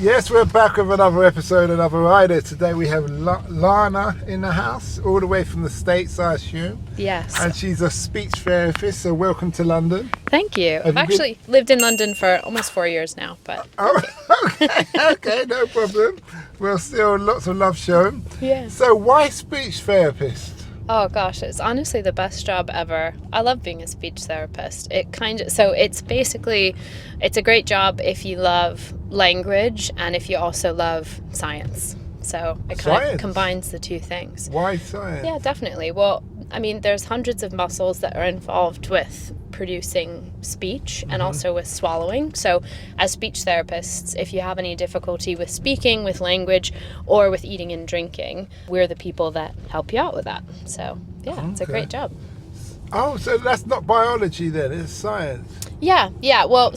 Yes, we're back with another episode, another rider. Today we have Lana in the house, all the way from the States, I assume. Yes. And she's a speech therapist, so welcome to London. Thank you. I've actually lived in London for almost 4 years now, but... Okay, no problem. Well, still lots of love shown. Yeah. So why speech therapist? Oh gosh, it's honestly the best job ever. I love being a speech therapist. It's a great job if you love language and if you also love science. So it kind of combines the two things. Why science? Yeah, definitely. Well, I mean, there's hundreds of muscles that are involved with producing speech and also with swallowing. So as speech therapists, if you have any difficulty with speaking, with language, or with eating and drinking, we're the people that help you out with that. So yeah, It's a great job. Oh, so that's not biology then, it's science. Yeah. Well,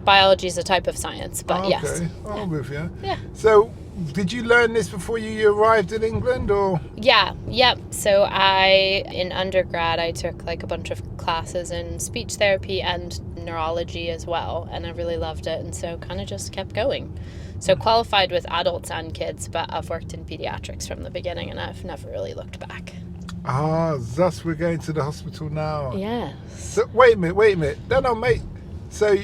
biology is a type of science, but yes. Okay, I'm with you. Yeah. So did you learn this before you arrived in England, or? Yep. So in undergrad, I took like a bunch of classes in speech therapy and neurology as well, and I really loved it, and so kind of just kept going. So qualified with adults and kids, but I've worked in pediatrics from the beginning, and I've never really looked back. Thus we're going to the hospital now. Yes. So wait a minute. No, mate. So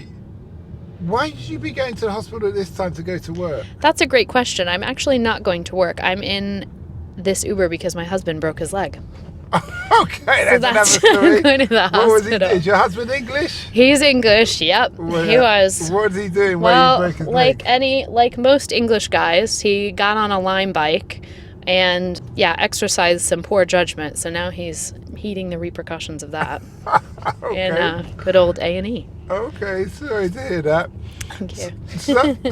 why should you be going to the hospital at this time to go to work? That's a great question. I'm actually not going to work. I'm in this Uber because my husband broke his leg. Okay, that's another story. I'm going to the hospital. What was he? Is your husband English? He's English. Yep, he was. What was he doing? Well, when he broke his leg? like most English guys, he got on a Lime bike and exercised some poor judgment. So now he's heeding the repercussions of that in good old A&E. Okay, sorry to hear that. Thank you.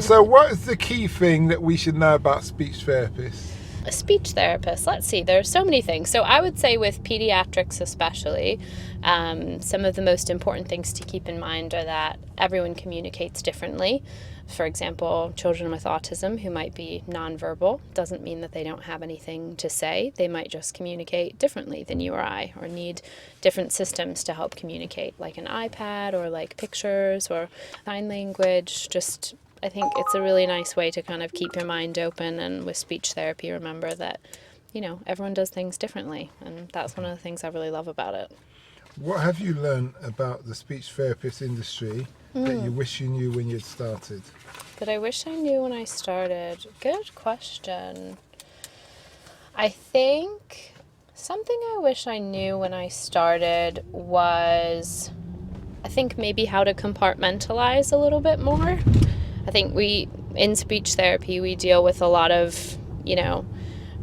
So what is the key thing that we should know about speech therapists? A speech therapist, let's see, there's so many things. So I would say with pediatrics especially, some of the most important things to keep in mind are that everyone communicates differently. For example, children with autism who might be nonverbal doesn't mean that they don't have anything to say. They might just communicate differently than you or I, or need different systems to help communicate, like an iPad or like pictures or sign language. I think it's a really nice way to kind of keep your mind open, and with speech therapy, remember that, everyone does things differently, and that's one of the things I really love about it. What have you learned about the speech therapist industry that you wish you knew when you'd started? That I wish I knew when I started? Good question. I think something I wish I knew when I started was, maybe how to compartmentalize a little bit more. I think in speech therapy, we deal with a lot of,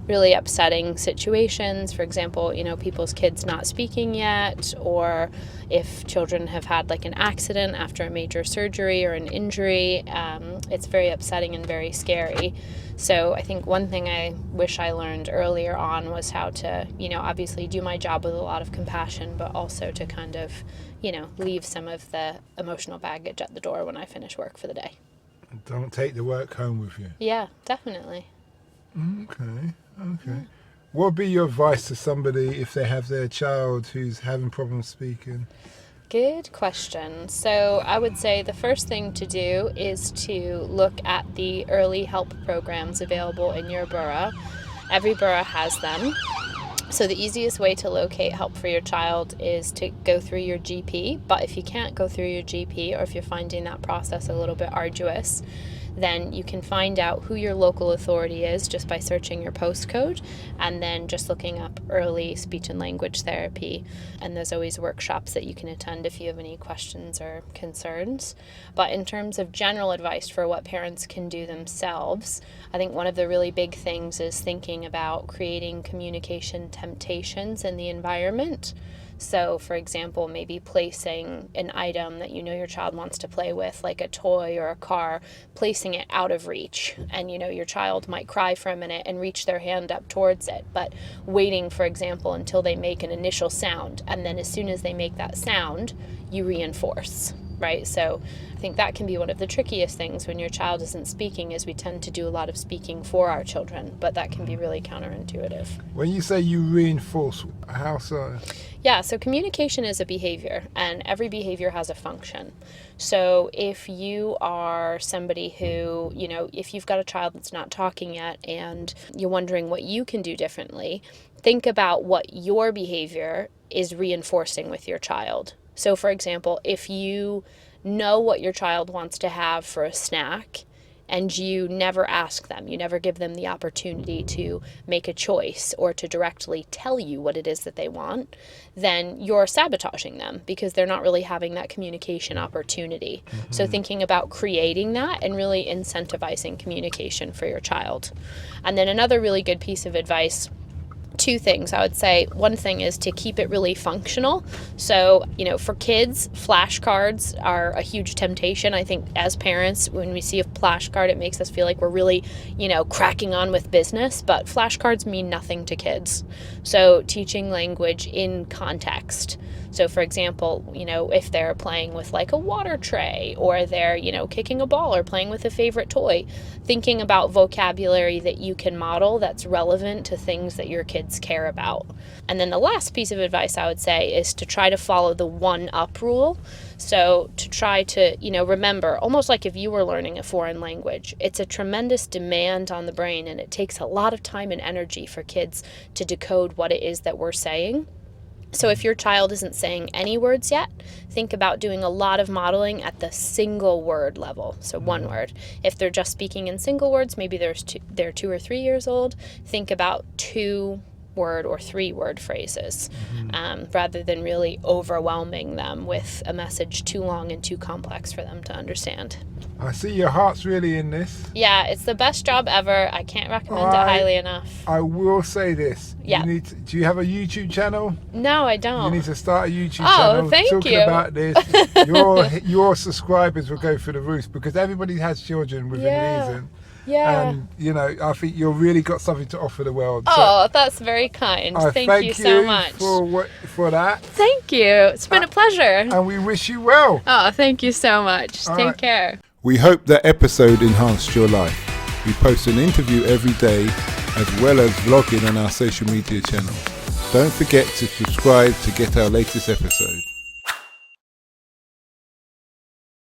really upsetting situations. For example, people's kids not speaking yet, or if children have had like an accident after a major surgery or an injury, it's very upsetting and very scary. So I think one thing I wish I learned earlier on was how to, obviously do my job with a lot of compassion, but also to kind of, leave some of the emotional baggage at the door when I finish work for the day. Don't take the work home with you. Yeah, definitely. Okay. What would be your advice to somebody if they have their child who's having problems speaking? Good question. So I would say the first thing to do is to look at the early help programs available in your borough. Every borough has them. So the easiest way to locate help for your child is to go through your GP. But if you can't go through your GP, or if you're finding that process a little bit arduous, then you can find out who your local authority is just by searching your postcode, and then just looking up early speech and language therapy. And there's always workshops that you can attend if you have any questions or concerns. But in terms of general advice for what parents can do themselves, I think one of the really big things is thinking about creating communication temptations in the environment. So, for example, maybe placing an item that your child wants to play with, like a toy or a car, placing it out of reach. And, your child might cry for a minute and reach their hand up towards it, but waiting, for example, until they make an initial sound. And then as soon as they make that sound, you reinforce. right? So I think that can be one of the trickiest things when your child isn't speaking, is we tend to do a lot of speaking for our children, but that can be really counterintuitive. When you say you reinforce, how so? Yeah, so communication is a behavior, and every behavior has a function. So if you are somebody who, if you've got a child that's not talking yet and you're wondering what you can do differently, think about what your behavior is reinforcing with your child. So for example, if you know what your child wants to have for a snack, and you never ask them, you never give them the opportunity to make a choice or to directly tell you what it is that they want, then you're sabotaging them because they're not really having that communication opportunity. Mm-hmm. So thinking about creating that and really incentivizing communication for your child. And then another really good piece of advice, two things I would say. One thing is to keep it really functional. So, for kids, flashcards are a huge temptation. I think as parents, when we see a flashcard, it makes us feel like we're really, cracking on with business, but flashcards mean nothing to kids. So teaching language in context. So for example, if they're playing with like a water tray, or they're, kicking a ball or playing with a favorite toy, thinking about vocabulary that you can model that's relevant to things that your kids care about. And then the last piece of advice I would say is to try to follow the 1-up rule. So to try to, remember, almost like if you were learning a foreign language, it's a tremendous demand on the brain, and it takes a lot of time and energy for kids to decode what it is that we're saying. So if your child isn't saying any words yet, think about doing a lot of modeling at the single word level. So one word. If they're just speaking in single words, maybe they're 2 or 3 years old, think about 2-word or 3-word phrases, rather than really overwhelming them with a message too long and too complex for them to understand. I see your heart's really in this. Yeah, it's the best job ever. I can't recommend it highly enough. I will say this. Yeah. Do you have a YouTube channel? No, I don't. You need to start a YouTube channel. Oh, thank talking you. about this. Your subscribers will go through the roof, because everybody has children within reason. Yeah. And, I think you've really got something to offer the world. Oh, so that's very kind. Thank you so much. for that. Thank you. It's been a pleasure. And we wish you well. Oh, thank you so much. Take care. We hope that episode enhanced your life. We post an interview every day, as well as vlogging on our social media channel. Don't forget to subscribe to get our latest episode.